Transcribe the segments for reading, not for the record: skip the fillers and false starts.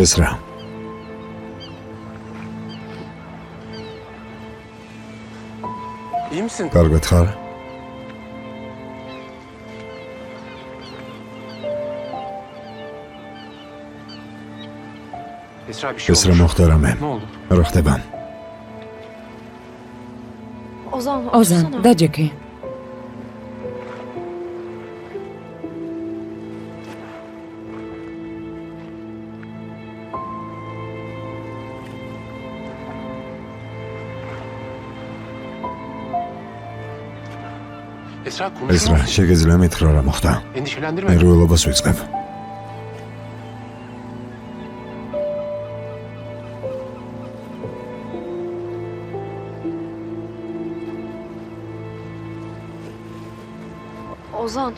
ესრა კარგად ხარ? ესრა მოხდა რამე? რა ხდება? ოზან, დაჯექი. ესრა, შეგეძლია მითხრა რა მოხდა? ნერვიულობას ვიწყებ.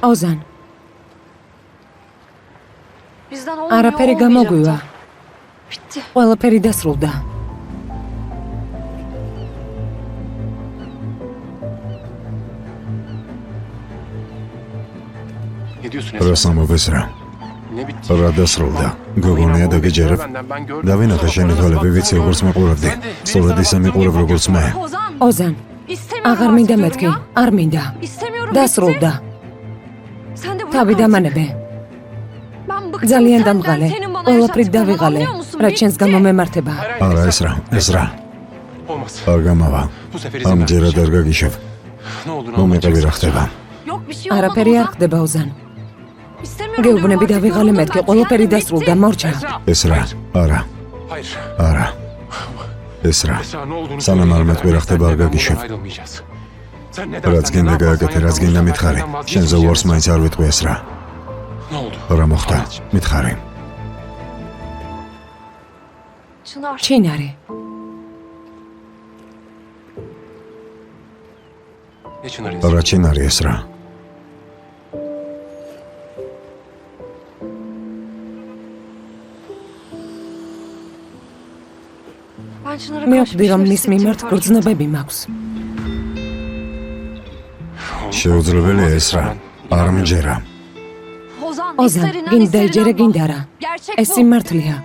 ოზან. არაფერი გამოგვივა. ყველაფერი დასრულდა. რას ამბობ ესრა? რა დასრულდა? გოგონია დაგეჯერებ? დავინახე შენი თვალები, ვიცი როგორც მეყურავდი. სწორედ ისე მიყურებ როგორც მე. ოზან, აღარ მინდა მეთქი, არ მინდა. დასრულდა. თავი დამანებე. ძალიან დამღალე. ყველაფრით დავიღალე. რაც შენს გამო მემართება. არა ესრა. არ გამავა. ამჯერად არ გაგიშებ. მომეყევი რა ხდება? არაფერი არ ხდება ოზან. გეუბნები დავიღალე მეთქი, ყველაფერი დასრულდა, მორჩა. ესრა, არა. ესრა, სანამ არ მეთქვი რა ხდება არ გაგიშებ. რაც გინდა გააკეთე, რაც გინდა მითხარი. შენზე უარს მაინც არ ვიტყვი ესრა. რა მოხდა? მითხარი. ჩინარი. რა ჩინარი ესრა? მე ვხვდი რომ მის მიმართ გრძნობები მაქვს. შეუძლებელია ესრა, არ მჯერა. ოზან, გინდა იჯერე, გინდა რა. ეს სიმართლეა.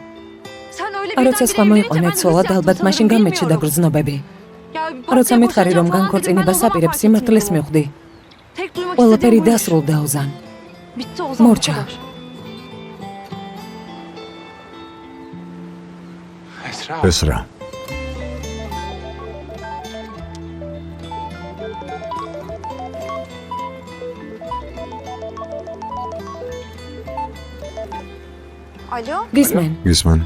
როცა სხვა მოიყვანეთ ცოლად, ალბათ მაშინ გამეჩნდა გრძნობები. როცა მითხარი რომ განქორწინებას აპირებ, სიმართლეს მივხვდი. ყველაფერი დასრულდა ოზან. მორჩა. ესრა. გისმენ.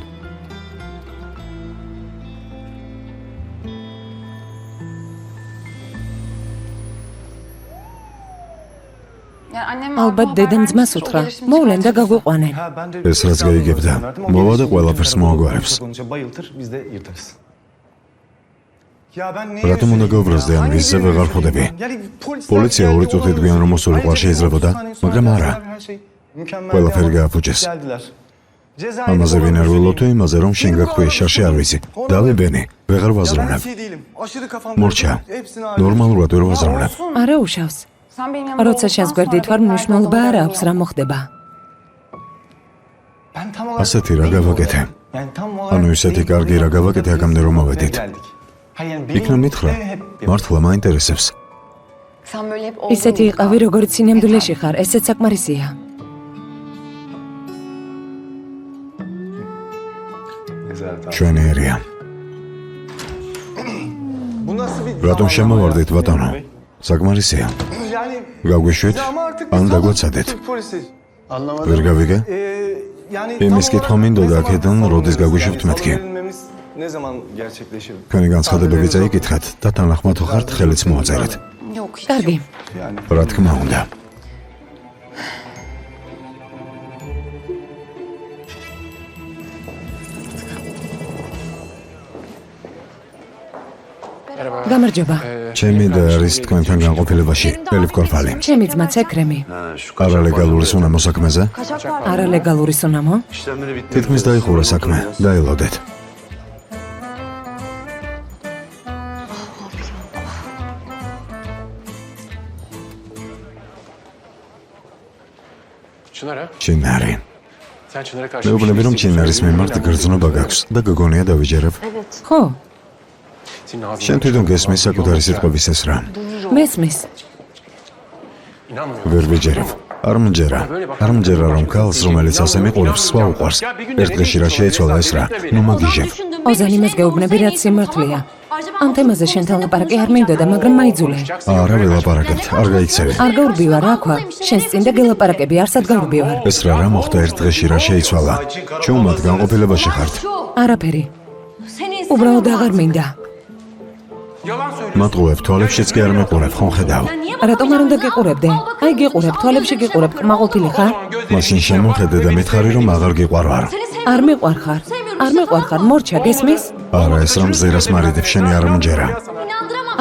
ალბათ დედამ ძმას უთხრა, მოვლენ და გაგვიყვანენ. ეს რაც გაიგებდა, მოვა და ყველაფერს მოაგვარებს. რატომ უნდა გავბრაზდე ამ ვიზზე ვეღარ ხვდები? პოლიცია 2 წუთით გვიან რომ მოსულიყო არ შეიძლებოდა, მაგრამ არა. ყველაფერი გააფუჭეს. ამაზე ვინერვულო თუ იმაზე რომ შენ გაქვია შარში არ ვიცი. დავიბენი, ვეღარ ვაზროვნებ. მორჩა, ნორმალურად ვერ ვაზროვნებ. არა უშავს. როცა შენს გვერდით ვარ, მნიშვნელობა არ აქვს რა მოხდება. ასეთი რა გავაკეთე? ანუ ისეთი კარგი რა გავაკეთე აქამდე რომ მოვედით. იქნა მითხრა, მართლა მაინტერესებს. ისეთი იყავი როგორც სინამდვილეში ხარ, ესეც საკმარისია. ჩვენი ერია. რატომ შემოვარდით ბატონო? საკმარისია. გაგვიშვით, ან დაგვაცადეთ. ვერ გავიგე? იმის კითხვა მინდოდა აქედან, როდის გაგვიშვით მეთქი. თქვენი განცხადებები წაიკითხეთ და თანახმად ხართ, ხელიც მოაწერეთ. კარგი. რა თქმა უნდა. გამარჯობა. ჩემი და არის თქვენთან განყოფილებაში ელიფ კორფალი. ჩემი ძმა ცეკრემი. არალეგალური სუნამო საქმეზე? არალეგალური სუნამო? თითქმის დაიხურა საქმე, დაელოდეთ. ჩინარი. მეუბნები რომ ჩინარის მიმართ გრძნობა გაქვს და გოგონია დავიჯერებ. ხო, შენ თვითონ გესმის საკუთარი სიტყვების ეს რა? მესმის. ვერ ვიჯერებ. არ მჯერა რომ ქალს რომელიც ასე მიყურებს სხვა უყვარს. ერთ დღეში რა შეეცვალა ეს რა? ნუ მაგიჟებ. ოზან იმას გეუბნები რაც სიმართლეა. ამ თემაზე შენთან ლაპარაკი არ მინდოდა, მაგრამ მაიძულე. არა ველაპარაკებთ, არ გაიქცევი. არ გაურბივარ, აქვა. შენს წინ და გელაპარაკები, არსად გაურბივარ. ეს რა მოხდა ერთ დღეში რა შეიცვალა? ჩუმად განყოფილებაში ხართ. არაფერი. უბრალოდ აღარ მინდა. მატყუებ თვალებშიც კი არ მეყურებ, ხომ ხედავ? რატომ არ უნდა გიყურებდე? აი გიყურებ, თვალებში გიყურებ, კმაყოფილი ხარ? მაშინ შემოხედე და მითხარი რომ აღარ გიყვარ ვარ. არ მიყვარხარ. არ მიყვარხარ, მორჩა, გესმის? არა, ეს რომ ზერას მარიდებ, შენი არ მჯერა.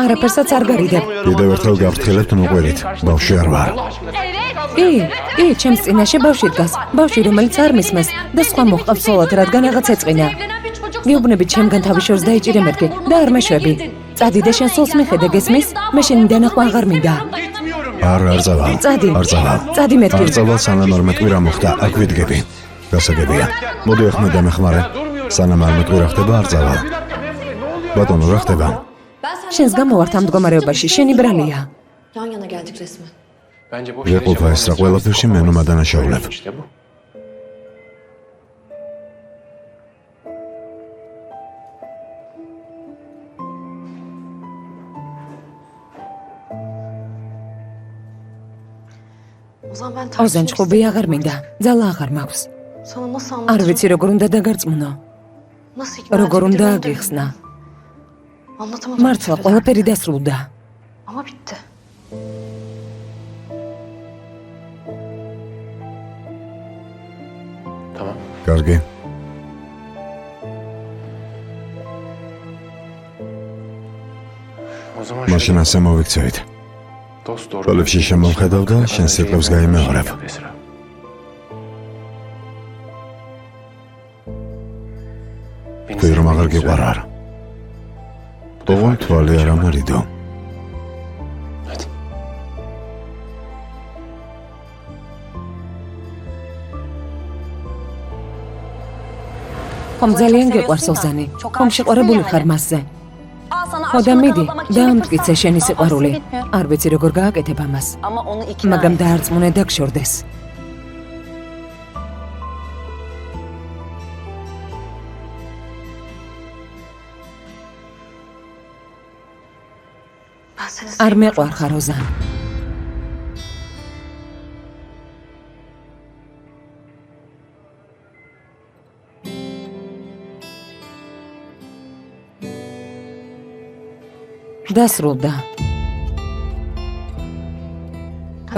არაფერსაც არ გარიდებ. კიდევ ერთხელ გავფრთხილებ ნუყველით, ბავშვი არ ვარ. კი, ჩემს წინაშე ბავშვი დგას. ბავშვი, რომელიც არ მისმეს და სხვა მოჰყავს სოლად, რადგან რაღაც ეწყინა. გეუბნებით ჩემგან თავი შორს დაიჭირე მეთქი და არ მეშვები. წადი და შენ სულს მიხედე, გესმის? მე შენი დანახვა აღარ მინდა. არ წავალ. წადი. არ წავალ. წადი მეთქი. არ წავალ სანამ არ მეტყვი რა მოხდა, აქ ვიდგები. გასაგებია. მოდი ახლა დამეხმარე. სანამ არ მეტყვი რა ხდება, არ წავალ. ბატონო, რა ხდება? შენს გამო ვართ ამ მდგომარეობაში, შენი ბრალია. Yan yana geldik resmen. ვეყოფა ეს რა ყველაფერში მე ნუ მადანაშაულებ. Ozan ben ოზან ჭხუბი აღარ მინდა, ძალა აღარ მაქვს. sana nasıl არ anlatacağım? ვიცი როგორ უნდა დაგარწმუნო, Nasıl ikna როგორ edecektim უნდა onu da აგიხსნა. bilmiyorum. Anlatamadım. მართლა bir türlü. ყველაფერი დასრულდა. Ama bitti. კარგი. მაშინ ასე მოვიქცევით. თვალებში შემოვხედავ და შენ სიტყვებს გაიმეორებ. თქვი რომ აღარ გიყვარ არ. ოღონდ თვალი არ ამარიდო. ხომ ძალიან გიყვარს ოზანი, ხომ შეყვარებული ხარ მასზე. ხო და მიდი, დაამტკიცე შენი სიყვარული. არ ვიცი როგორ გააკეთებ ამას, მაგრამ დაარწმუნე და გშორდეს. Ben seni არ sevmiyorum. მეყვარხარ ოზან. დასრულდა.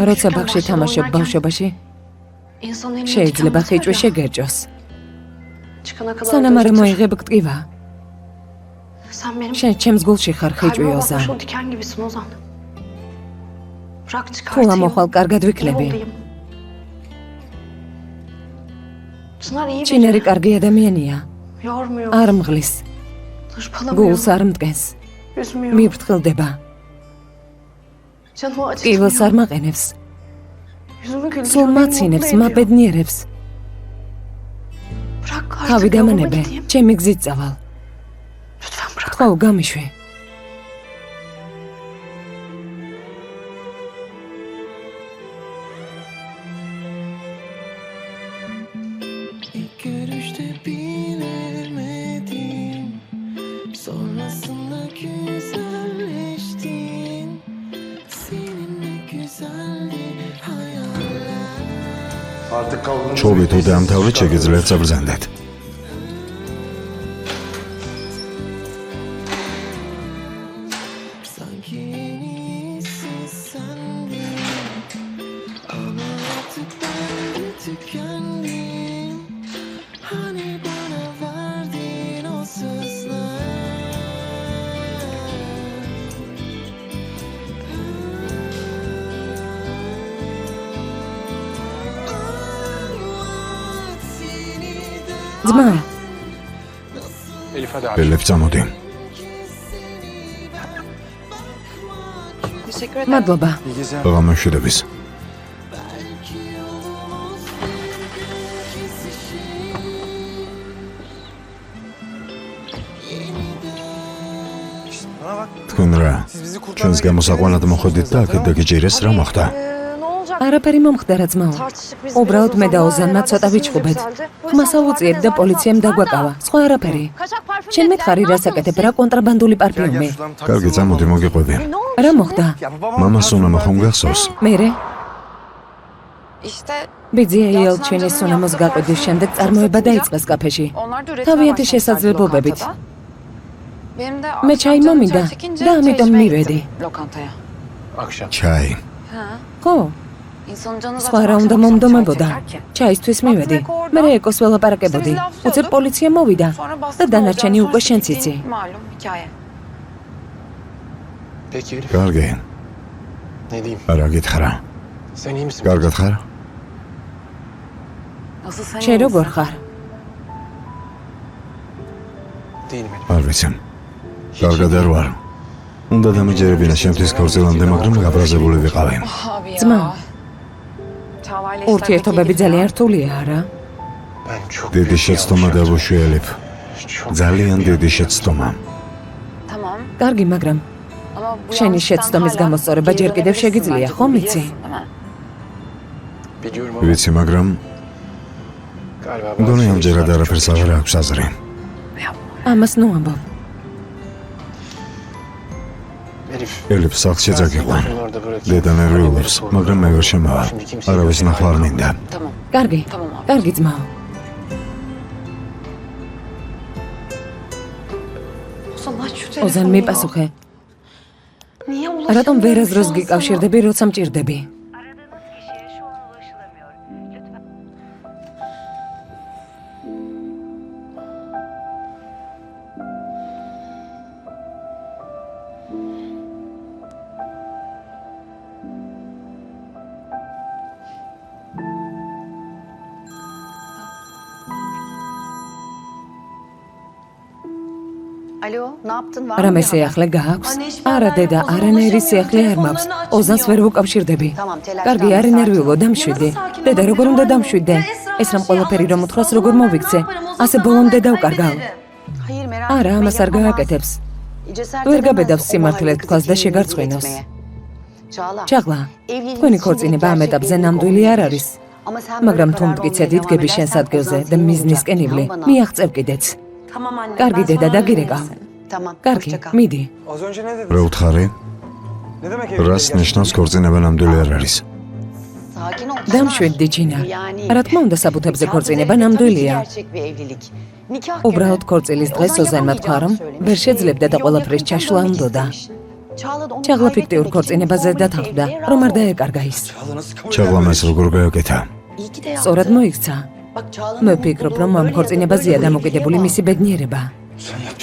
როცა ბაღში თამაშობ ბავშვობაში, İnsanın eline შეიძლება diken ხიჭვი batar ya. შეგერჯოს. Çıkana kadar სანამ არ acıtır. მოიღებ ქტივა, Sen benim შენ ჩემს გულში ხარ ხვიჭვი kalbime ოზან. bakmış o diken gibisin Ozan. Bırak თუ çıkartayım. ამოხვალ კარგად İyi ვიქნები. olayım. Çınar iyi ჩინარი biri. კარგი ადამიანია, Yormuyor. არ მღლის, Hırpalamıyor. გულს არ მტკენს, Üzmüyor. მიფრთხილდება, Canımı კივილს acıtmıyor. არ მაყენებს, Yüzümü güldürüyor. სულ beni მაცინებს, mutlu ediyor. მაბედნიერებს. Bırak თავი artık yoluma დამანებე, gideyim. ჩემი გზით წავალ. Lütfen bırak. თქვა გამიშვი. İlk görüşte bilemedim, sonrasında güzelleştin. Seninle güzeldi hayaller. ჩოვით თუ დაამთავრეთ, შეგიძლიათ საბრძანდეთ. Sanki en iyisi sendin, ama artık ben de tükendim. Hani bana verdiğin o sözler. Anlat yeniden. ძმა, ელიფ წამოდი. Teşekkür ederim. მადლობა. ღამე მშვიდობის. Belki yolumuz kesişir. ჩვენს გამოსაყვანად მოხვედით და აქეთ დაგიჭირეს რა მოხდა. არაფერი მომხდა რა ძმაო. უბრალოდ მე და ოზანმა ცოტა ვიჩხუბეთ. ხმას აუწიეთ და პოლიციამ დაგვაკავა. სხვა არაფერი. შენ მითხარი რას აკეთებ, რა კონტრაბანდული პარფიუმი. კარგი, წამოდი მოგიყვები. რა მოხდა? მამას სუნამა ხომ გახსოვს? მერე? ბიძია იელჩინის სუნამოს გაყიდვის შემდეგ წარმოება დაიწყეს კაფეში. თავიანთი შესაძლებლობებით. მე ჩაი მომინდა და ამიტომ მივედი. ჩაი. ხო? სხვა რა უნდა მომდომებოდა. ჩაისთვის მივედი. მე ეკოს ველაპარაკებოდი. უცებ პოლიცია მოვიდა და დანარჩენი უკვე შენც იცი. კარგი. არა გითხრა. კარგად ხარ? შენ როგორ ხარ? არ ვიცი. კარგად არ ვარ. უნდა დამიჯერებინა შემთთვის ქორწილამდე, მაგრამ გაბრაზებული ვიყავი. ძმა, ურთიერთობები ძალიან რთულია, არა? დიდი შეცდომა დავუშველებ. ძალიან დიდი შეცდომა. კარგი, მაგრამ შენი შეცდომის გამოსწორება ჯერ კიდევ შეგიძლია, ხომ იცი? ვიცი, მაგრამ მგონი ამჯერად არაფერს აღარ აქვს აზრი. ამას ნუ ამბობ. ელიფ სახლში წაგიყვან. დედა ნერვიულობს, მაგრამ მე ვერ შემავალ. არავის ნახვა არ მინდა. კარგი, კარგი ძმაო. ოზან მიპასუხე. რატომ ვერაზროს გიკავშირდები, როცა მჭირდები? რამე სიახლე გააქვს? არა დედა, არანაირი სიახლე არ მაქვს. ოზანს ვერ ვუკავშირდები. კარგი, არი ნერვიულო, დამშვიდე. დედა, როგორ უნდა დამშვიდე? ეს რამ ყველაფერი რომ უთხრას, როგორ მოვიქცე? ასე ბოლომდე დავკარგავ. არა, ამას არ გააკეთებს. ვერ გაბედავს სიმართლე თქვას და შეგარწყვინოს. ჩაღლა, თქვენი ქორწინება ამ ეტაპზე ნამდვილი არ არის. მაგრამ თუ მტკიცედ იდგები შენს ადგილზე და მიზნისკენ ივლი, მიაღწევ კიდეც. კარგი დედა, დაგირეკავ. კარგი, მიდი. რა უთხარი? რას ნიშნავს ქორწინება ნამდვილი არ არის? დამშვიდდი ჯინა. რა თქმა უნდა საბუთებზე ქორწინება ნამდვილია. უბრალოდ ქორწილის დღეს ოზანმა თქვა, რომ ვერ შეძლებდა და ყველაფრის ჩაშლა უნდოდა. ჩაღლა ფიქტიურ ქორწინებაზე დათანხმდა, რომ არ დაეკარგა ის. ჩაღლა მას როგორ გააკეთა? სწორად მოიქცა. მე ვფიქრობ, რომ ამ ქორწინებაზეა დამოკიდებული მისი ბედნიერება.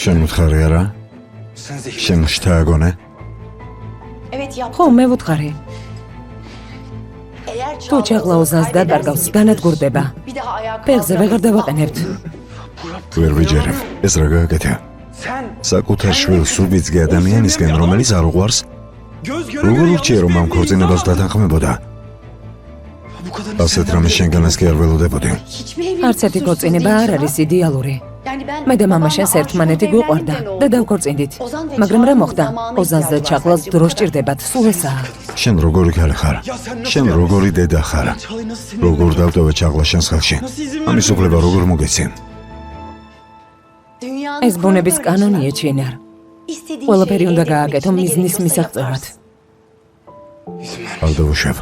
შენ უთხარი არა? შენ შთააგონე? ხო, მე ვუთხარი. თუ ჩაღლა ოზანს დაკარგავს, განადგურდება. ფეხზე ვეღარ დავაყენებთ. ვერ ვიჯერებ. ეს რა გააკეთა? საკუთარ შვილს უბიძგე ადამიანისგან, რომელიც არ უყვარს? როგორ ურჩიე, რომ ამ ქორწინებას დათანხმებოდა? ასეთ რამეს შენგანაც კი არ ველოდებოდი. არც ერთი ქორწინება არ არის იდეალური. მე და მამა შენს ერთმანეთი გვიყვარდა და დავქორწინდით. მაგრამ რა მოხდა? ოზანს და ჩაღლას დრო სჭირდებათ, სულ ესაა. შენ როგორი ქალი ხარ? შენ როგორი დედა ხარ? როგორ დავტოვე ჩაღლა შენს ხელში? ამის უფლება როგორ მოგეცი? ეს ბუნების კანონია, ჩინარ. ყველაფერი უნდა გააკეთო მიზნის მისაღწევად. არ დავუშვებ.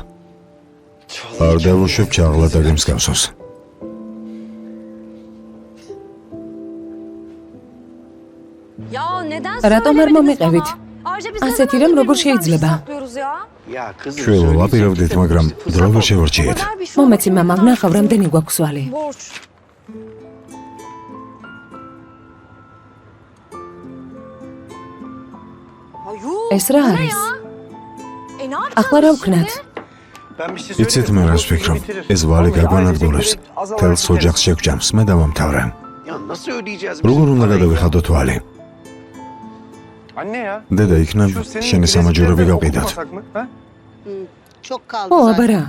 არ დავუშვებ ჩაღლა დაგემსგავსოს. რატომ არ მომიყევით? ასეთი რამ როგორ შეიძლება? შვილო, ვაპირებდით, მაგრამ დრო ვერ შევარჩიეთ. მომეცი მამა, ვნახავ რამდენი გვაქვს ვალი. ეს რა არის? ახლა რა ვქნათ? იცით მე რას ვფიქრობ? ეს ვალი გაგვანადგურებს. თელს ოჯახს შეგვჭამს, მე დავამთავრე. როგორ უნდა გადავიხადოთ ვალი? დედა, იქნებ შენი სამაჯურები გავყიდოთ. ო, აბარა.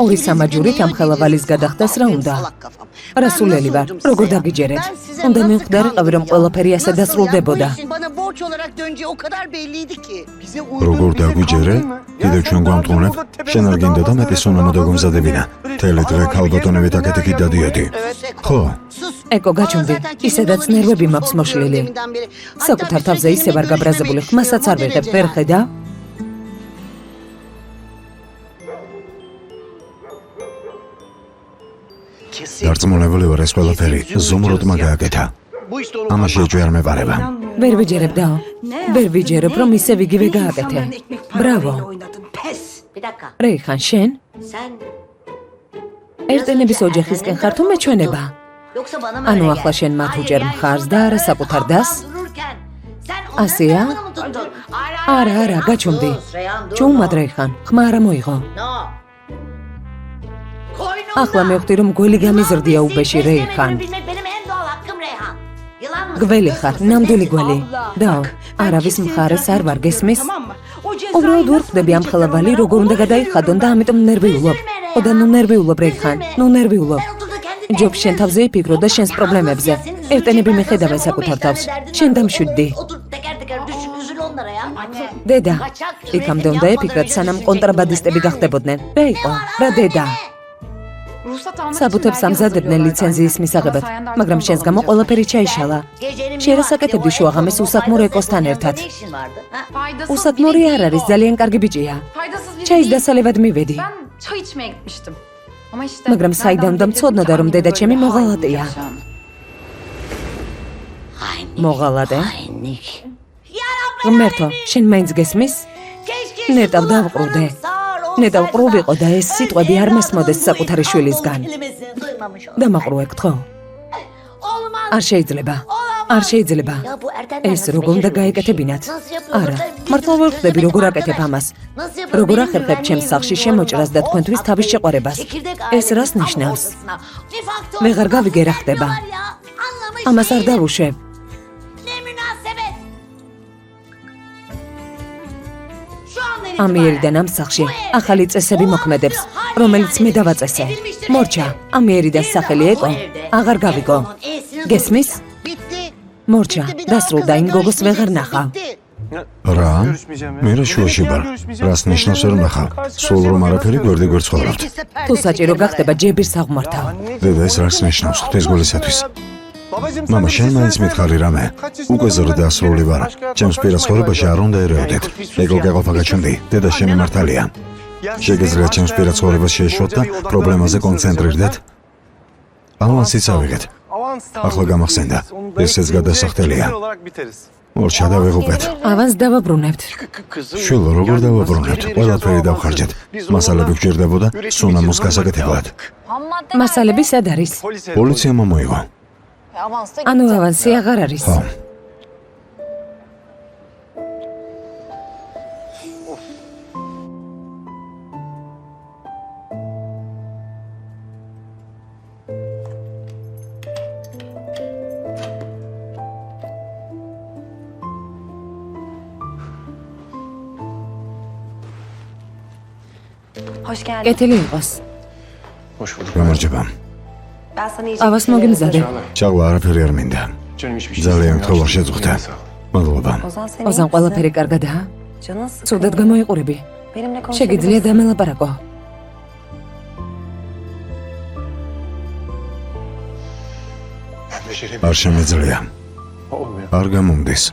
ორი სამაჯურით ამ ხელავალის გადახდას რა უნდა? რასულელი ვარ, როგორ დაგიჯერეთ? უნდა მივხვდარიყავი, რომ ყველაფერი ასე დასრულდებოდა. Genç olarak döneceği o kadar belliydi ki. როგორ დაგვიჯერე? კიდევ ჩვენ გვამტყუნებ. შენ არ გინდა და მეტი სუნამო დაგომზადებინა. თელი დღე ქალბატონებით აკეთე დადიოდი. ხო, Sus. ეკო გაჩუმდი, ისედაც ნერვები მაქვს მოშლილი. Deminden beri. საკუთარ თავზე ისევ არ გაბრაზებული ხმასაც არ ვიღებ, ვერ ხედა? დარწმუნებული ვარ ეს ყველაფერი ზუმრუდმა გააკეთა. ამაში ეჭვი არ მეპარება. ვერ ვიჯერებ და ვერ ვიჯერებ, რომ ისევ იგივე გააკეთე. ბრავო. Bir dakika. რეიხან, შენ Sen ერთენების ოჯახისკენ ხარ თუ მეჩვენება? yoksa bana mı Anu öyle akla geldi? şen mat Hayır, uçarım yani xarzda, şu ara anda sakutar kavga das. dururken sen onları Asiya? bana mı tuttun? არა, არა, გაჩუმდი. Sus, Reyhan, dur, ჭუმად no. რეიხან, ხმა არა მოიღო. No. Koynumda. ახლა მევხვდი რომ გველი გამიზრდია უბეში Seslerini რეიხან. bilmek benim en doğal hakkım Reyhan. Yılan mısın? გველი ხარ, ნამდვილი გველი. და არავის მხარეს არ ვარ გესმის? უბრალოდ ვურყდები ამ ხელავალი როგორ უნდა გადაიხადონ და ამიტომ ნერვიულობ. ხო და ნუ ნერვიულობ რეიხან, ნუ ნერვიულობ. Ben otur da kendi ჯობ შენ თავზე იფიქრო და შენს პრობლემებზე. ერთენები მიხედავენ საკუთარ თავს. შენ დამშვიდდი. Otur teker teker düşün üzül onlara ya. Anne. დედა, Kaçak, იქამდე rezil უნდა yapmadan epikრათ önce სანამ düşünecek. კონტრაბანდისტები გახდებოდნენ. რა იყო? რა დედა? საბუთებს ამზადებდნენ ლიცენზიის მისაღებად, მაგრამ შენს გამო ყველაფერი ჩაიშალა. Gecenin bir შენ რა vakti საკეთებდი o შუაღამის evde უსაქმორო faydasız ეკოსთან yanında ერთად? ne işin vardı, ha? უსაქმორი არ არის, ძალიან კარგი ბიჭია. ჩაის დასალევად მივედი. Ben çay içmeye gitmiştim. Ama işte მაგრამ საიდან და მცოდნოდა რომ დედა ჩემი მოღალატეა. Hainlik. მოღალატე? Hainlik. ღმერთო, შენ მაინც გესმის? Keşke ნეტავ დავყრუდე. ნეტავ ყრუბიყო და ეს სიტყვები არ მესმოდეს საკუთარი შვილისგან. Duymamış ol. დამაყრუე გთხოვ. Olmaz. არ შეიძლება. არ შეიძლება. Ya bu erkekler ეს nasıl როგორ უნდა beceriyor? გაეკეთებინათ? Nasıl yapıyorlar? არა, Ben მართლა ვერ ხვდები როგორ აკეთებ ამას. Nasıl yapıyor? როგორ Benim ახერხებ ჩემს güvenliğim სახლში bu შემოჭრას და arada. თქვენთვის O თავის atlayıp შეყვარებას. çekirdek ეს რას ailenin ნიშნავს? tam ortasına. De facto ვეღარ გავიგე რა ხდება. var ya, anlamış ამას არ değilim. დავუშვებ. Ne münasebet. Şu andan ამ itibaren იერიდან ამ სახლში ახალი წესები მოქმედებს, რომელიც მე დავაწესე. მორჩა, ამ იერიდან სახელი ეკო, აღარ გავიგო. გესმის? Bitti. მორჩა, დასრულდა იმ გოგოს ვეღარ ნახავ. რა? მე რა შუაში ვარ? რას ნიშნავს ვერ ნახავ? სულ რომ არაფერი გვერდი გვერდ ცხოვრობთ. თუ საჭირო გახდება ჯებირს აღმართავ. დედა ეს რას ნიშნავს ღვთისგულისათვის? მამა, შენ მაინც მითხარი რამე? უკვე ზრდა ასრული ვარ. ჩემს პირას ცხოვრებაში არ უნდა ერეოდეთ. ეკო გაყოფა გაჩვენდი. დედა შენი მართალია. შეგეძლია ჩემს პირას ცხოვრებას შეეშვათ და პრობლემაზე კონცენტრირდეთ? ავანსიც ავიღეთ. ახლა გამახსენდა. ესეც გადასახდელია. მორჩა დავიღუპეთ. ავანს დავაბრუნებთ. შვილო, როგორ დავაბრუნებთ? ყველაფერი დავხარჯეთ. მასალები გვჭირდებოდა სუნამოს გასაკეთებლად. მასალები სად არის? პოლიციამ მოიგო. ანუ ავანსი აღარ არის. ხო. Hoş geldin. კეთილი იყოს. Hoş bulduk. გამარჯობა. Ben sana yiyecek ავას bir şeyler მოგიმზადე. hazırladım. ჩაღლა არაფერი არ მინდა. Canım hiçbir şey ძალიან istemiyor. თოლა შეძუხდა. მადლობა. Ozan sen ოზან iyi ყველაფერი misin? კარგადაა? Canın sıkkın. ცუდად გამოიყურები. Benimle შეგიძლია konuşabilirsin. დამელაპარაკო. Beceremiyorum. არ შემეძლია. Olmuyor. არ გამომდის.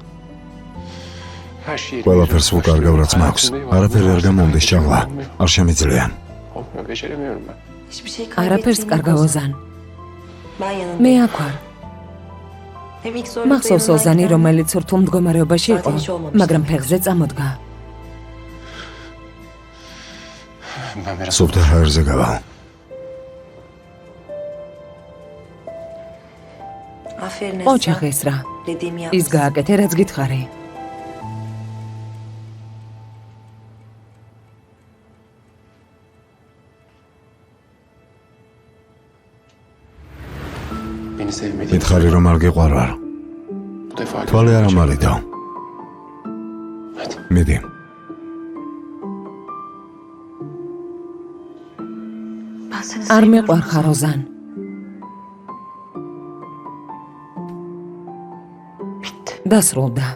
Her şeyi ყველაფერს უკარგავ რაც მაქვს. არაფერი არ გამომდის ჩაღლა. არ შემეძლია. Olmuyor. Beceremiyorum ben. Hiçbir şey არაფერს kaybettiğin კარგავ yok. ოზან. Ben მე yanındayım. აქ ვარ. Hem ilk zorlukta მახსოვს yanındayken ოზანი, რომელიც რთულ მდგომარეობაში იყო, მაგრამ ფეხზე წამოდგა. Ben biraz სუფთა ჰაერზე გავალ. Aferin ოჩახ Esra. ეს რა. Dediğimi ის yapmışsın. გააკეთე, რაც გითხარი. beni sevmediğin მითხარი რომ არ გიყვარ ვარ. bu defa თვალე არ ამალიდო. Hadi. მიდი. Ben seni არ sevmiyorum. მიყვარხარ ოზან. Bitti. დასრულდა.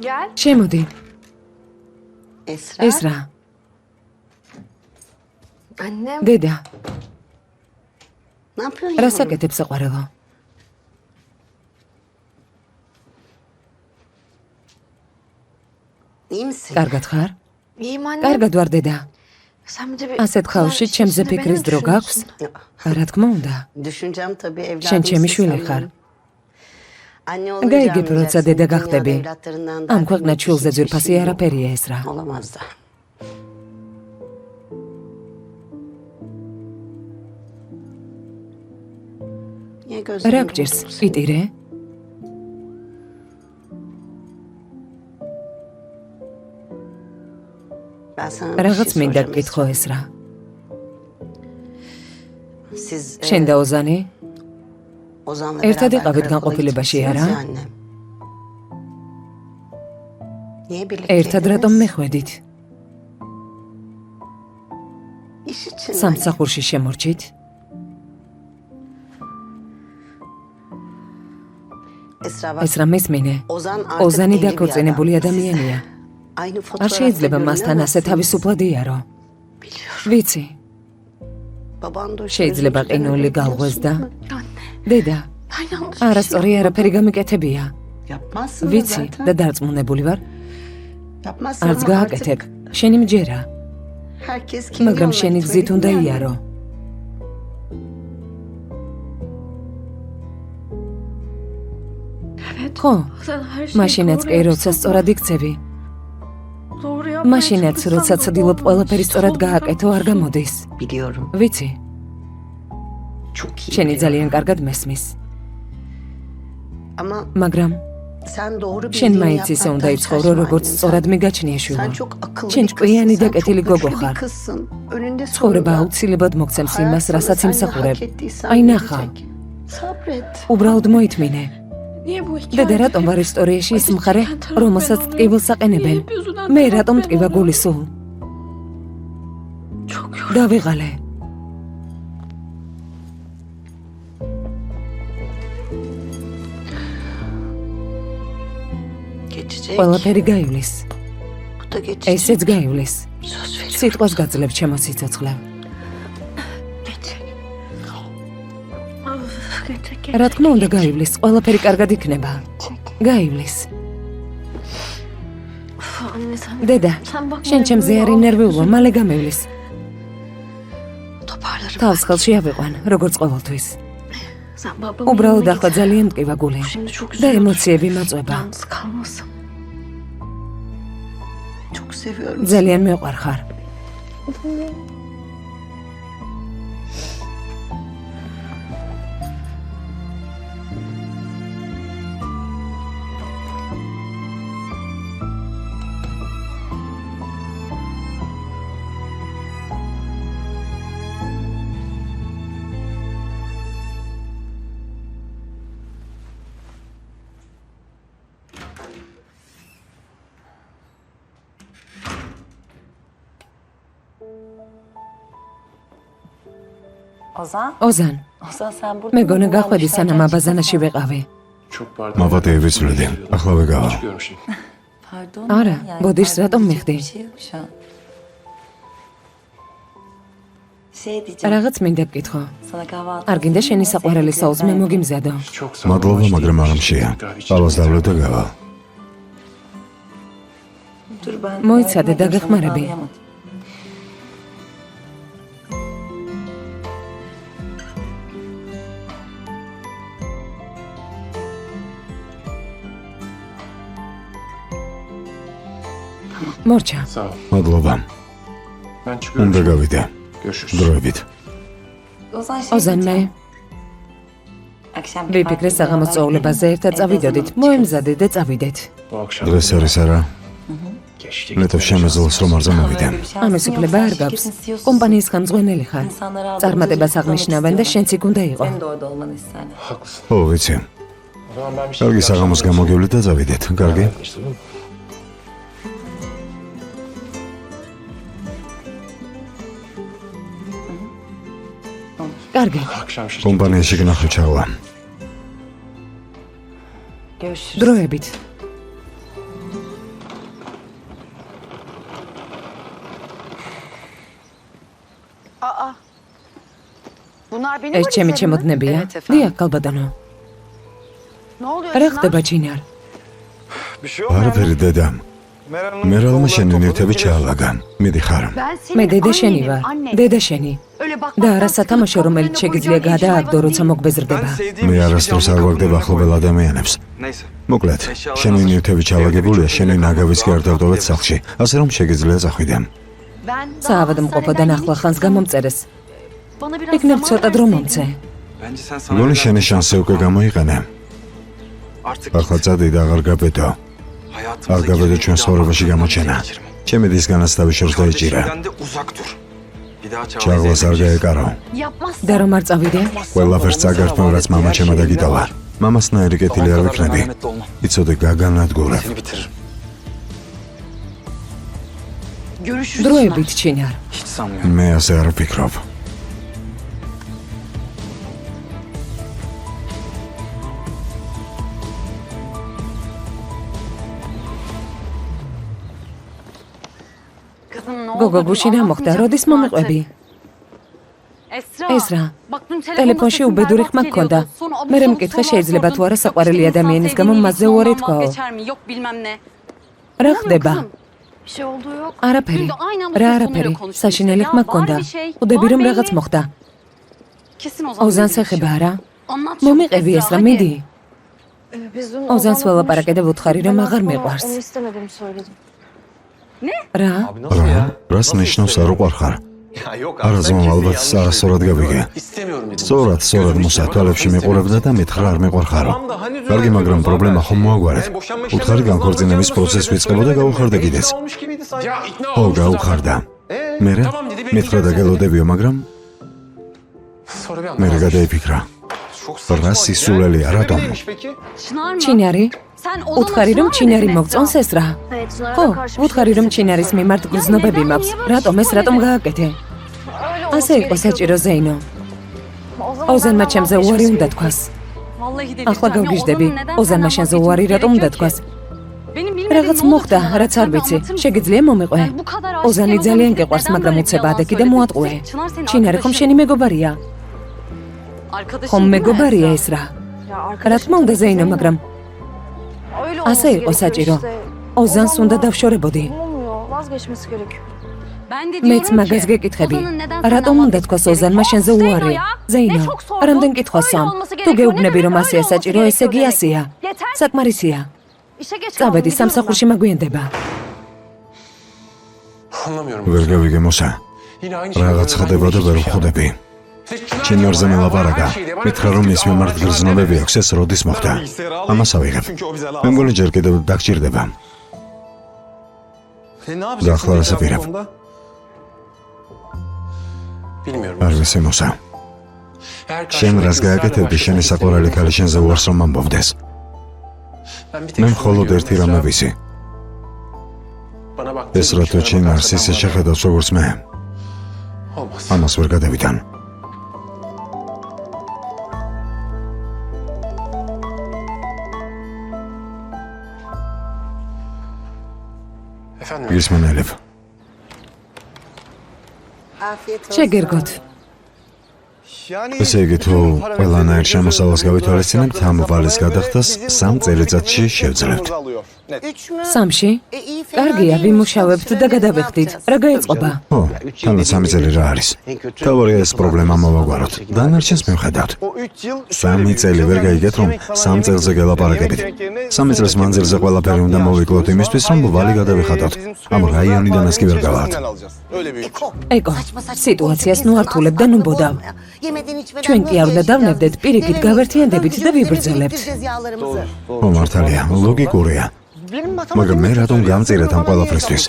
Gel. შემოდი, Esra. ესრა, Annem. დედა, Ne yapıyorsun რას yavrum? აკეთებ საყვარელო? İyi misin? კარგად ხარ? İyiyim annem. კარგად ვარ დედა. Sen bir de bir... ასეთ ხალხში ჩემზე Şimdi ფიქრის beni დრო გაქვს? düşünüyorsun. რა თქმა უნდა. Düşüneceğim tabii evladım. შენ ჩემი შვილი ხარ. Anne olunca გაიგებ, როცა anlayacaksın, დედა dünyada გახდები. evlatlarından ამ daha ქვეყნად kıymetli შვილზე hiçbir ძვირფასი şey yok. არაფერია ესრა. Olamaz da. Niye რა gözlerini გჭირს? kapatıyorsun? იტირე? Ben sana bir რაღაც şey მინდა soracağım გკითხო ესრა. Esra. Siz შენ და ოზანი Ozan'la ერთად beraber იყავით karakola განყოფილებაში, gitmişsiniz არა? ya annem. Niye birlikte ერთად რატომ მეხვედით? İş için. სამსახურში შემორჩით? Esra bak. ესრა მესმინე. Ozan artık ოზანი evli bir დაქორწინებული adam. ადამიანია. Aynı არ fotoğrafta შეიძლება მასთან ასე görünemezsiniz. თავისუფლად იარო. Biliyorum. ვიცი, Baban da შეიძლება ყინული galღვეს და Anne. დედა, Ben yanlış bir şey არასწორი არაფერი გამიკეთებია. Yapmazsın da ვიცი zaten. და დარწმუნებული ვარ, Yapmazsın არც ama გააკეთებ. artık შენი მჯერა, herkes kendi მაგრამ yoluna შენი gitmeli გზით უნდა değil mi? იარო. Evet. ხო, Sen her şeyi მაშინაც doğru კი როცა yapsan სწორად იქცევი, doğru yapmaya მაშინაც çalışsan როცა da ცდილობ ყველაფერი სწორად olmaz. გააკეთო, არ გამოდის. Biliyorum. ვიცი, Çok iyi შენი biliyorum. ძალიან კარგად მესმის, Ama მაგრამ sen doğru შენ bildiğini მაინც ისე უნდა yapmaktan იცხოვრო, şaşma როგორც annem. სწორად მიგაჩნია Sen შვილო. çok akıllı შენ bir ჭკვიანი kızsın. და Sen კეთილი çok გოგო güçlü ხარ. bir kızsın. Önünde ცხოვრება sonunda აუცილებლად მოგცემს hayat იმას, sana რასაც seninle იმსახურებ. hak ettiysen აი ნახა, verecek. Sabret. უბრალოდ მოითმინე. Niye bu hikaye? დედა რატომ ვარ ისტორიაში ის მხარე, რომელსაც ტკივილს აყენებენ? მე რატომ ტკივა გული სულ? Çok დავიღალე. Geçecek. ყველაფერი გაივლის. Bu da geçecek. ესეც გაივლის. Söz veriyorum. სიტყვას გაძლებ ჩემო სიცოცხლე. Geçecek. Of, geçecek. რა თქმა უნდა გაივლის, ყველაფერი კარგად იქნება. გაივლის. Of, anne sen... დედა, Sen bak... შენ ჩემზე არ ინერვიულო, მალე გამივლის. Toparlarım. თავს ხელში ავიყვან, როგორც ყოველთვის. Sen babamın უბრალოდ yanına ახლა git. ძალიან მტკივა გული Şimdi çok და üzülüyorum. ემოციები მაწვება. Yalnız kalmasın. Çok seviyorum. ძალიან მეყვარ ხარ. Ozan? ოზან, Ozan sen burada მეგონა mıydın? გახვედი Almışlar სანამ gerçekten აბაზანაში sen. ვიყავი. Çok pardon. მავატე ვიცვლიდი. ახლა ვეგავა. Çıkıyorum şimdi. Pardon. Ara, yani bodiş pardon zaten diyecek mehdi. bir şey yok şu an. Şey diyeceğim. რაღაც მინდა გკითხო. Sana kahvaltı. არ გინდა შენი საყვარელი საუზ მე მოგიმზადო. Çok sağ ol. მადლობა, მაგრამ არ ამშია. ყავას დავლე და გავა. Dur ben. მოიცადე და yardım edeyim, გეხმარები. sana bağlayamadım. მორჩა, Sağ ol. მადლობა. Ben çıkıyorum. უნდა şimdi. გავიდე. Görüşürüz. დროებით. Ozan şey ოზან მე diyeceğim. Akşam ვიფიქრე საღამოს წვეულებაზე ერთად წავიდოდით. მოემზადე და წავიდეთ. Bu akşam. დღეს არის არა? Geçti. ლეთო შემეძლოს რომ არ ზამოვიდე. ამის უფლება არ გაქვს. კომპანიის ხამძღვანელი ხარ. წარმატებას აღნიშნავენ და შენც იქ უნდა იყო. Sen de orada olmanı isterdim. Haklısın. ო, ვიცი. O zaman ben bir şey... კარგი საღამოს გამოგივლით და წავიდეთ. კარგი? İşte bu. კარგი, Akşam şirkette. კომპანიაში გნახო ჩავა. Görüşürüz. დროებით. ეს ჩემი ჩემოდნებია? დიახ, კალბატონო. რა ხდება ჩინარ? არაფერი დედამ. მერალმა შენი ნივთები ჩაალაგან. მიდიხარ. მე დედა შენი ვარ. დედა შენი. და არა სათამაშო, რომელიც შეგიძლია გადააგდო, როცა მოგბეზრდება. მე არასდროს არ ვაგდებ ახლობელ ადამიანებს. მოკლედ, შენი ნივთები ჩალაგებულია, შენი ნაგავიც კი არ დავდოვეთ სახლში, ასე რომ შეგიძლია წახვიდე. საავადმყოფოდან ახლახანს გამომწერეს. იქნებ ცოტა დრო მომცე. მგონი შენი შანსი უკვე გამოიყენე. ახლა წადი და აღარ გაბედო. არ გაბედო ჩვენ ცხოვრებაში გამოჩენა. ჩემი დისგანაც თავი შორს დაიჭირა. ჩაღლას არ გაეკარო. და რომ არ წავიდე? ყველაფერს წაგართმევ, რაც მამა ჩემო დაგიტოვა. მამასნაირი კეთილი არ ვიქნები. იცოდე გაგანადგურებ. დროებით ჩინარ. მე ასე არ ვფიქრობ. გოგო გუში რა მოხდა? როდის მომიყვები? ეზრა, ტელეფონში უბედური ხმა გქონდა. მე მეკითხე შეიძლება თუ არა საყვარელი ადამიანის გამო მასზე უარი თქვაო. რა ხდება? არაფერი. რა არაფერი? საშინელი ხმა გქონდა. ხვდები რომ რაღაც მოხდა. ოზანს ეხება არა? მომიყევი ეს რა, მიდი. ოზანს ველაპარაკე და ვუთხარი რომ აღარ მიყვარს. რა? რას ნიშნავს არ უყვარხარ? არა ზმო, ალბათ არასწორად გავიგე. სწორად მოსა თვალებში მიყურებდა და მითხრა არ მიყვარხარო. კარგი, მაგრამ პრობლემა ხომ მოაგვარეთ. უთხარი განქორწინების პროცესს ვიწყებო და გავუხარდა კიდეც. ო, გაუხარდა. მერე მითხრა და გელოდებიო, მაგრამ მერე გადაიფიქრა. რა სისულელია, რატომ? ჩინარი? უთხარი რომ ჩინარი მოგწონს ეს რა? ხო, უთხარი რომ ჩინარის მიმართ გრძნობები მაქვს. რატომ გააკეთე? ასე იყო საჭირო, ზეინო. ოზანმა ჩემზე უარი უნდა თქვას. ახლა გავგიჟდები. ოზანმა შენზე უარი რატომ უნდა თქვას? რაღაც მოხდა, რაც არ ვიცი. შეგიძლია მომიყვე? ოზანი ძალიან გეყვარს, მაგრამ უცება ადექი და მოატყუე. ჩინარი ხომ შენი მეგობარია? ხომ მეგობარია ეს რა? რა თქმა უნდა, ზეინო, მაგრამ ასე იყო საჭირო. ოზანს უნდა დავშორებოდი. მეც მაგას გეკითხები. რატომ უნდა თქვას ოზანმა შენზე უარი? ზეინო, რამდენ კითხვას ამ? თუ გეუბნები რომ ასეა საჭირო, ესე იგი ასეა. საკმარისია. წავედი, სამსახურში მაგვიანდება. ვერ გავიგე მოსა. რაღაც ხდება და ვერ ვხვდები. ჩინარზე მელაპარაკა. მითხრა რომ ის მიმართ გრძნობები აქვს, ეს როდის მოხდა? ამას ავიღებ. მე მგონი ჯერ კიდევ დაგჭირდება. და ახლა რას აპირებ? არ ვიცი მოსა. შენ რას გააკეთებდი შენი საყვარელი ქალი შენზე უარს რომ ამბობდეს? მე მხოლოდ ერთი რამე ვიცი. ეს რატო ჩინარს ისე შეხედავს როგორც მე? ამას ვერ გადავიდან. გისმენელებ. შეგერგოთ. ესე იგი თუ ყველანაირ შემოსავალს გავითვალისწინებთ, ამ ვალის გადახდას 3 წელიწადში შევძლებთ. 3-ში? კარგია, ვიმუშავებთ და გადავიხდით. რა გაეწყობა? ო, თანაც 3 წელი რა არის? თავარია ეს პრობლემა მოვაგვაროთ. დანარჩენს მივხედავთ. 3 წელი ვერ გაიგეთ რომ 3 წელზე გელაპარაკებით. 3 წელს მანძილზე ყველაფერი უნდა მოვიკლოთ იმისთვის, რომ ვალი გადავიხადოთ. ამ რაიონიდანაც კი ვერ გავალთ. ეკო, სიტუაციას ნუ ართულებ და ნუ ბოდავ. ჩვენ კი არ უნდა დავნებდეთ, პირიქით გავერთიანდებით და ვიბრძოლებთ. ო, მართალია, ლოგიკურია. მაგრამ მე რატომ გამწირეთ ამ ყველაფრისთვის?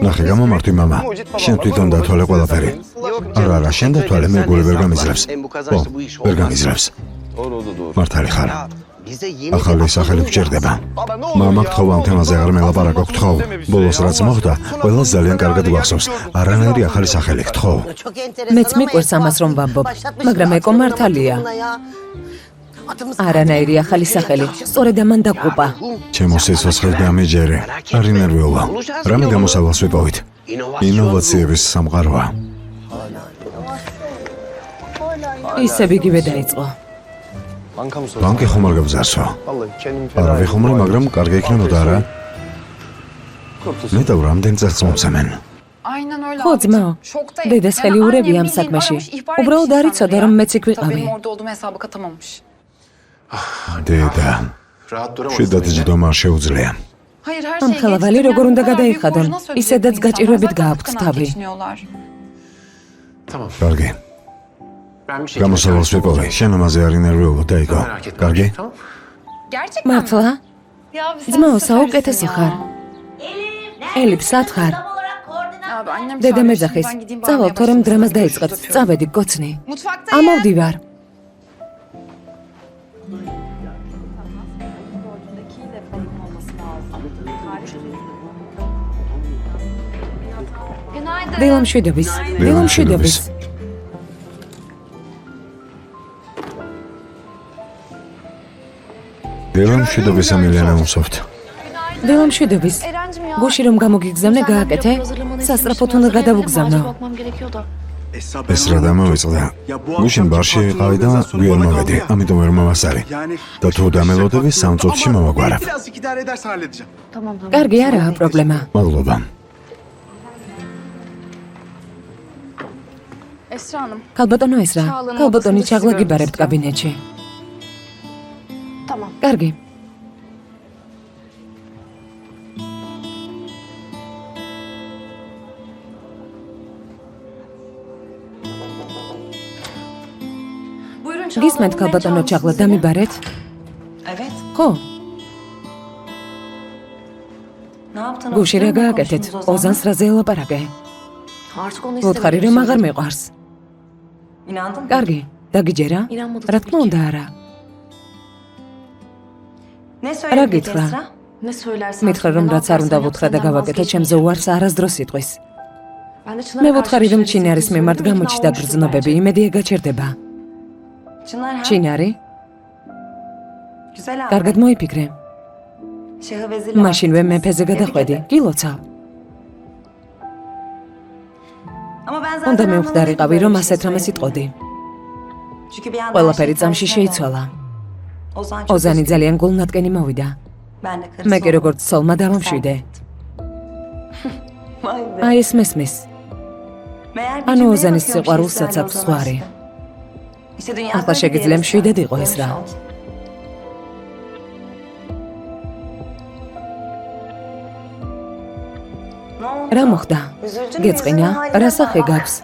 ნახე, გამომართვი მამა. შენ თვითონ დათვალე ყველაფერი. არა, შენ დათვალე, მე გული ვერ გამიზრებს. ო, ვერ გამიზრებს. მართალი ხარ. ახალი სახელი გჭირდება. მამა გთხოვ ამ თემაზე აღარ მელაპარაკო, გთხოვ. ბოლოს რაც მოხდა, ყველას ძალიან კარგად გვახსოვს. არანაირი ახალი სახელი გთხოვ. მეც მიყვარს ამას რომ ვამბობ, მაგრამ ეკო მართალია. არანაირი ახალი სახელი, სწორედ ამან დაგუპა. ჩემო სიცოცხლე დამეჯერე. არ ინერვიულა. რამე გამოსავალს ვიპოვით? ინოვაციების სამყაროა. ისევ იგივე დაიწყო. ბანკი ხომ არ გაბზარსო? არავე ხომ არა, მაგრამ კარგი იქნებოდა არა? მე და რამდენ წელს მომცემენ? ხო ძმაო, დედას ხელი ურევია ამ საქმეში. უბრალოდ არ იცოდა რომ მეც იქ ვიყავი. დედა, შვიდად ჯდომა არ შეუძლია. ამ ხელავალი როგორ უნდა გადაიხადონ? ისედაც გაჭირვებით გააქვთ თავი. კარგი. Ben bir şekilde გამოსავალს ვიპოვე. შენ ამაზე არ ინერვიულო, დაიგო. კარგი? მართლა? ძმაო, საუკეთესო ხარ. ელიფ, სათხარ. დედა მეძახის. წავალ, თორემ დრამას დაიწყებთ. წავედი, გოცნი. ამოვდივარ. დილამშვიდობის. დილამშვიდობის. დილამშვიდობის ამილიანა უმსოფთ. დილამშვიდობის. გუში რომ გამოგიგზავნე გააკეთე? სასწრაფოდ უნდა გადავუგზავნო. ეს რა დამოვიწყდა? გუშინ ბარში ვიყავი და გვიერ მოვედი, ამიტომ ვერ მოვასწარი. და თუ დამელოდები სამ წუთში მოვაგვარებ. კარგი, არაა პრობლემა. მადლობა. ქალბატონო ესრა, ქალბატონი ჩაღლა გიბარებთ კაბინეტში. კარგი. გისმენთ ქალბატონო ჩაღლა დამიბარეთ? Evet. ხო, Ne yaptın? გუში რა გააკეთეთ? ოზანს რაზე ელაპარაკე? ვუთხარი რომ აღარ მიყვარს. İnandın mı? კარგი, დაგიჯერა? რა თქმა უნდა არა. Ne რა söyledin გითხრა? Esra? მითხრა რომ რაც არ უნდა ვუთხრა და გავაკეთე ჩემზე უარს არასდროს იტყვის. მე ვუთხარი რომ ჩინარის მიმართ გამოჩნდა გრძნობები, იმედია გაჩერდება. Çınar ha? ჩინარი? Güzel abi. კარგად მოიფიქრე. Şahı vezir მაშინვე მეფეზე გადახვედი, გილოცავ. Ama ben zaten უნდა მივხვდარიყავი რომ ასეთ რამეს იტყოდი. Çünkü bir anda ყველაფერი წამში შეიცვალა. Ozan çok ოზანი ძალიან გულნატკენი მოვიდა. Ben de karısı მე კი oldum. როგორც ცოლმა დავამშვიდე. Vay be. აი ეს მესმის. Meğer bir ანუ cümleye ოზანის bakıyormuş სიყვარულს Esra'yla საცავს oradan ზღვარი. başka. İşte dünya ახლა böyle bir შეგიძლია yere მშვიდად sahip. იყო ეს რა. Ne oldu? რა მოხდა? Üzüldün mü? გეწყინა? Yüzünün haline რა bak. სახე გაქვს?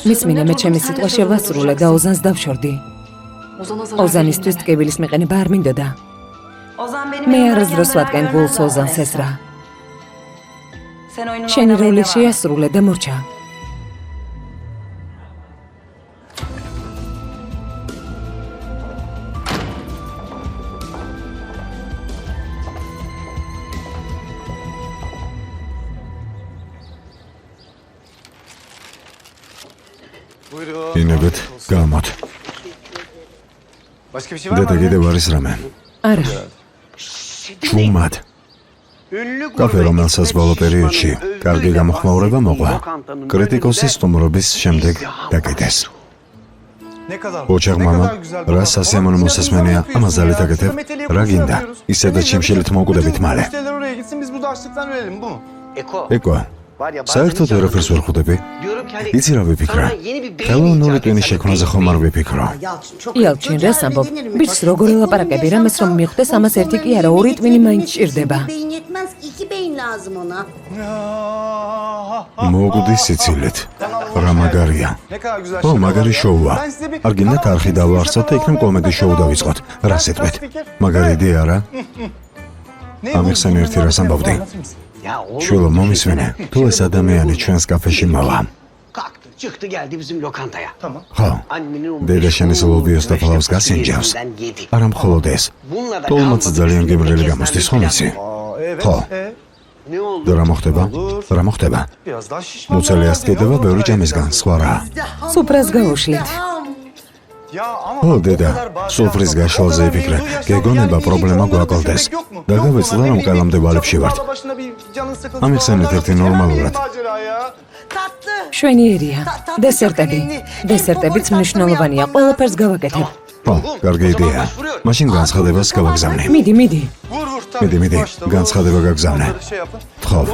მისმინე მე ჩემი სიტყვა შევასრულე და ოზანს დავშორდი. ოზანისთვის ტკივილის მიყენება არ მინდოდა. Ozan benim მე yanımdan არასდროს yanına ვატკენ görmez გულს zaten ოზანს ეს Esra. რა. Sen oyununu შენი oynamaya როლი devam. შეასრულე და მორჩა. ინებეთ, გამოთ. დედა კიდევ არის რამე? არა, ჭუმად. კაფე, რომელსაც ბოლო პერიოდში კარგი გამოხმაურება მოყვა, კრიტიკოსის სტუმრობის შემდეგ დაკეტეს. ოჯახ მამა, რა სასიამოვნო მოსასმენია, ამას ძალით აკეთებ, რა გინდა, ისედაც შიმშილით მოვკვდებით მალე. ეკო, საერთოდ ვერაფერს ვერ ხვდები. იცი რა ვიფიქრა? ხელოვნური ტვინის შექმნაზე ხომ არ ვიფიქრო. იალჩინ რას ამბობ? ბიჭს როგორ ელაპარაკები, რამეს რომ მიხვდეს, ამას ერთი კი არა, ორი ტვინი მაინც ჭირდება. Beyin yetmez ki 2 beyin lazım ona. მოგვდი სიცილით. რა მაგარია. ო, მაგარი შოუა. არ გინდათ არხი დავაარსოთ და იქნებ კომედი შოუ დავიწყოთ. რას ეთქვით? მაგარი იდეა რა? ამიხსენ ერთი რას ამბობდი. შვილო, მომისვენე, თუ ეს ადამიანი ჩვენს კაფეში მოვა. Kalktı, çıktı geldi bizim lokantaya. ხო, Annemin o დედა შენის ლობიოს და ფლავს გასინჯავს. yedi. არა მხოლოდ ეს. Bununla da თოლმაც kalmadı. ძალიან გემრიელი გამოსდის, ხომ იცი? ხო, Ne oldu? და რა მოხდება? რა მოხდება? მუცელი ასკედება ბევრი ჯამისგან, სხვა რა. სუფრას გავუშლით. ო, დედა, სუფრის გაშვალზე იფიქრე. გეგონება პრობლემა გვაკლდეს. და გავეცდა რომ ყელამდე ვალებში ვართ. ამიხსენეთ ერთი ნორმალურად. Tatlı. მშვენიერია. დესერტები. დესერტებიც მნიშვნელოვანია. ყველაფერს გავაკეთებ. ო, კარგი იდეა. მაშინ განცხადებას გავაგზავნე. მიდი, მიდი. მიდი, განცხადება გაგზავნე. თხოვ.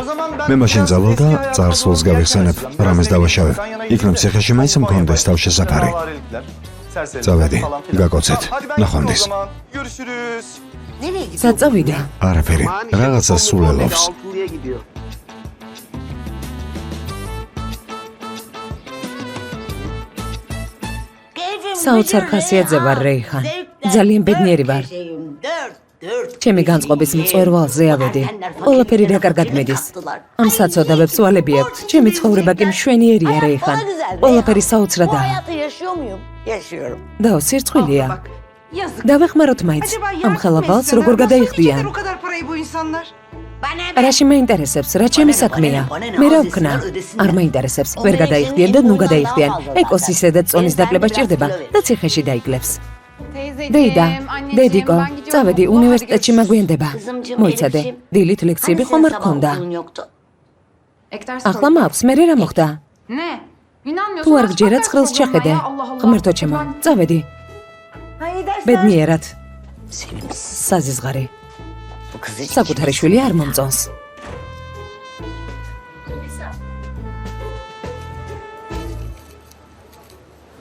მე მაშინ წავალ და წარსულს გავიხსენებ, რამეს დავაშავებ. იქნებ ციხეში მაინც მქონდეს თავშესაფარი. წავედი, გაკოცეთ. ნახვამდის. სად წავიდა? არაფერი, რაღაცა სულ ელოვის. Altılı'ya gidiyor. საოცარ ხასიათზე ვარ, რეიხან. ძალიან ბედნიერი ვარ. ჩემი განწყობის მწვერვალზე ავედი. ყველაფერი რა კარგად მედის. ამ საცოდავებს ვალები აქვთ. ჩემი ცხოვრება კი მშვენიერია, რეიხან. ყველაფერი საოცრადაა. დაო, სირცხვილია. დავეხმაროთ მაინც. ამ ხელაბალს როგორ გადაიხდიან? რაში მაინტერესებს, რა ჩემი საქმეა. მე რა ვქნა? არ მაინტერესებს. ვერ გადაიხდიან და ნუ გადაიხდიან. ეკოს ისედაც წონის დაკლება სჭირდება და ციხეში დაიკლებს. დეიდა, დედიკო, წავედი უნივერსიტეტში მაგვიანდება. მოიცადე, დილით ლექციები ხომ არ გქონდა? ახლა მაქვს, მე რა მოხდა? თუ არ გჯერა ცხრილს ჩახედე. ღმერთო ჩემო, წავედი. ბედნიერად. საზიზღარი. საკუთარი შვილი არ მომწონს.